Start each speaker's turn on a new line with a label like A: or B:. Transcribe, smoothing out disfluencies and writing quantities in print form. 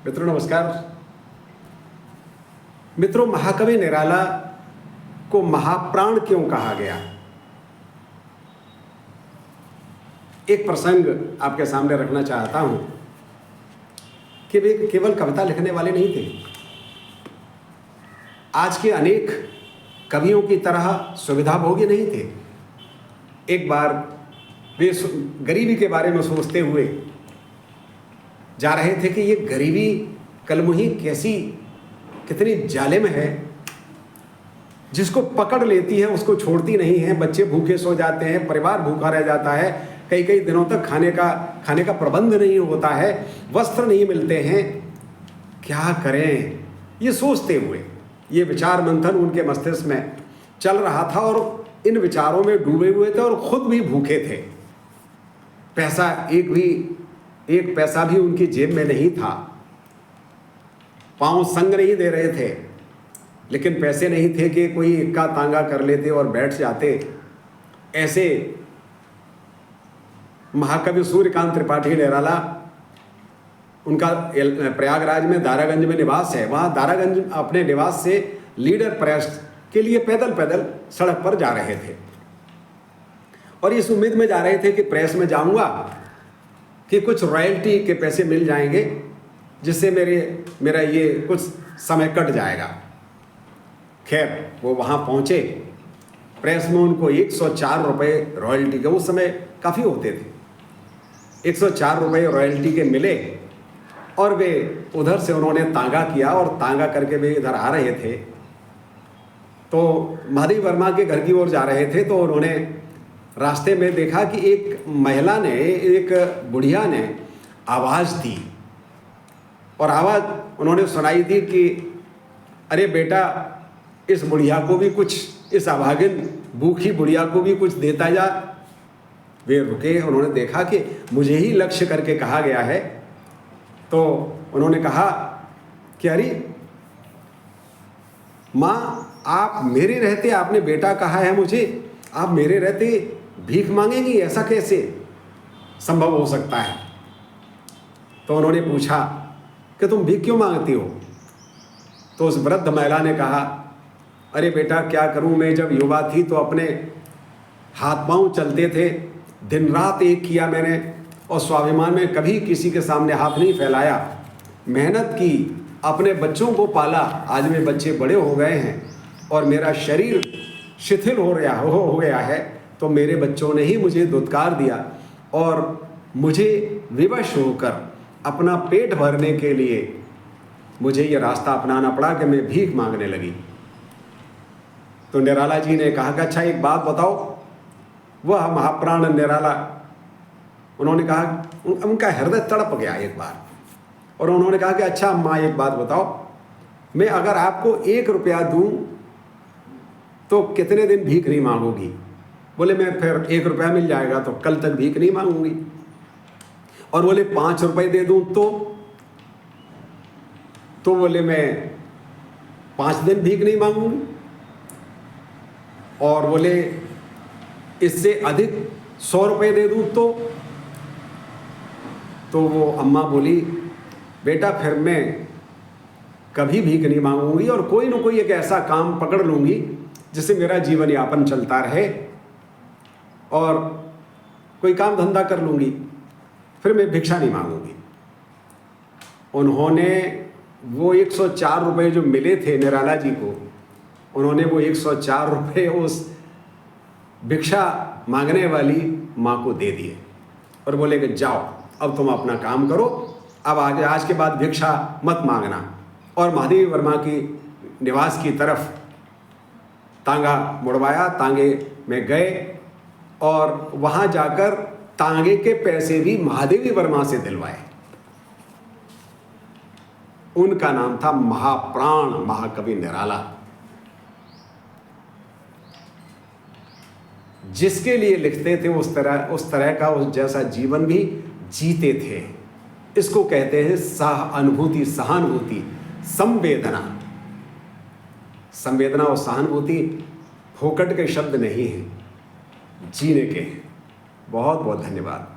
A: मित्रों नमस्कार। मित्रों, महाकवि निराला को महाप्राण क्यों कहा गया? एक प्रसंग आपके सामने रखना चाहता हूं कि वे केवल कविता लिखने वाले नहीं थे। आज के अनेक कवियों की तरह सुविधाभोगी नहीं थे। एक बार वे गरीबी के बारे में सोचते हुए जा रहे थे कि ये गरीबी कलमुही कैसी, कितनी जालिम है, जिसको पकड़ लेती है उसको छोड़ती नहीं है। बच्चे भूखे सो जाते हैं, परिवार भूखा रह जाता है, कई कई दिनों तक खाने का प्रबंध नहीं होता है, वस्त्र नहीं मिलते हैं। क्या करें? ये सोचते हुए ये विचार मंथन उनके मस्तिष्क में चल रहा था और इन विचारों में डूबे हुए थे और खुद भी भूखे थे। एक पैसा भी उनकी जेब में नहीं था। पांव संग नहीं दे रहे थे, लेकिन पैसे नहीं थे कि कोई इक्का तांगा कर लेते और बैठ जाते। ऐसे महाकवि सूर्यकांत त्रिपाठी निराला, उनका प्रयागराज में दारागंज में निवास है। वहाँ दारागंज अपने निवास से लीडर प्रेस के लिए पैदल सड़क पर जा रहे थे और इस उम्मीद में जा रहे थे कि प्रेस में जाऊंगा कि कुछ रॉयल्टी के पैसे मिल जाएंगे, जिससे मेरा ये कुछ समय कट जाएगा। खैर, वो वहाँ पहुँचे। प्रेस में उनको 104 रुपये रॉयल्टी के, उस समय काफ़ी होते थे, 104 रुपये रॉयल्टी के मिले और वे उधर से उन्होंने तांगा किया और तांगा करके वे इधर आ रहे थे। तो महादेवी वर्मा के घर की ओर जा रहे थे तो उन्होंने रास्ते में देखा कि एक महिला ने, एक बुढ़िया ने आवाज़ दी और आवाज़ उन्होंने सुनाई थी कि अरे बेटा, इस बुढ़िया को भी कुछ, इस अभागिन भूखी बुढ़िया को भी कुछ देता जा। वे रुके, उन्होंने देखा कि मुझे ही लक्ष्य करके कहा गया है। तो उन्होंने कहा कि अरे माँ, आप मेरे रहते, आपने बेटा कहा है मुझे, आप मेरे रहते भीख मांगेंगी? ऐसा कैसे संभव हो सकता है? तो उन्होंने पूछा कि तुम भीख क्यों मांगती हो? तो उस वृद्ध महिला ने कहा, अरे बेटा, क्या करूं, मैं जब युवा थी तो अपने हाथ पांव चलते थे, दिन रात एक किया मैंने और स्वाभिमान में कभी किसी के सामने हाथ नहीं फैलाया। मेहनत की, अपने बच्चों को पाला। आज मेरे बच्चे बड़े हो गए हैं और मेरा शरीर शिथिल हो गया है, तो मेरे बच्चों ने ही मुझे दुत्कार दिया और मुझे विवश होकर अपना पेट भरने के लिए मुझे ये रास्ता अपनाना पड़ा कि मैं भीख मांगने लगी। तो निराला जी ने कहा कि अच्छा एक बात बताओ। वह महाप्राण निराला, उन्होंने कहा, उनका हृदय तड़प गया एक बार और उन्होंने कहा कि अच्छा अम्मा, एक बात बताओ, मैं अगर आपको 1 रुपया दूं तो कितने दिन भीख नहीं मांगोगी? बोले मैं फिर 1 रुपया मिल जाएगा तो कल तक भीख नहीं मांगूंगी। और बोले 5 रुपये दे दूं तो बोले मैं 5 दिन भीख नहीं मांगूंगी। और बोले इससे अधिक 100 रुपये दे दूं तो वो अम्मा बोली, बेटा फिर मैं कभी भीख नहीं मांगूंगी और कोई ना कोई एक ऐसा काम पकड़ लूंगी जिससे मेरा जीवन यापन चलता रहे और कोई काम धंधा कर लूंगी, फिर मैं भिक्षा नहीं मांगूंगी। उन्होंने वो 104 रुपये जो मिले थे निराला जी को, उन्होंने वो 104 रुपये उस भिक्षा मांगने वाली माँ को दे दिए और बोले कि जाओ, अब तुम अपना काम करो, अब आज के बाद भिक्षा मत मांगना। और महादेवी वर्मा की निवास की तरफ तांगा मुड़वाया, तांगे में गए और वहाँ जाकर तांगे के पैसे भी महादेवी वर्मा से दिलवाए। उनका नाम था महाप्राण महाकवि निराला, जिसके लिए लिखते थे उस तरह का, उस जैसा जीवन भी जीते थे। इसको कहते हैं अनुभूति, सहानुभूति, संवेदना। संवेदना और सहानुभूति फोकट के शब्द नहीं हैं, जीने के हैं। बहुत बहुत धन्यवाद।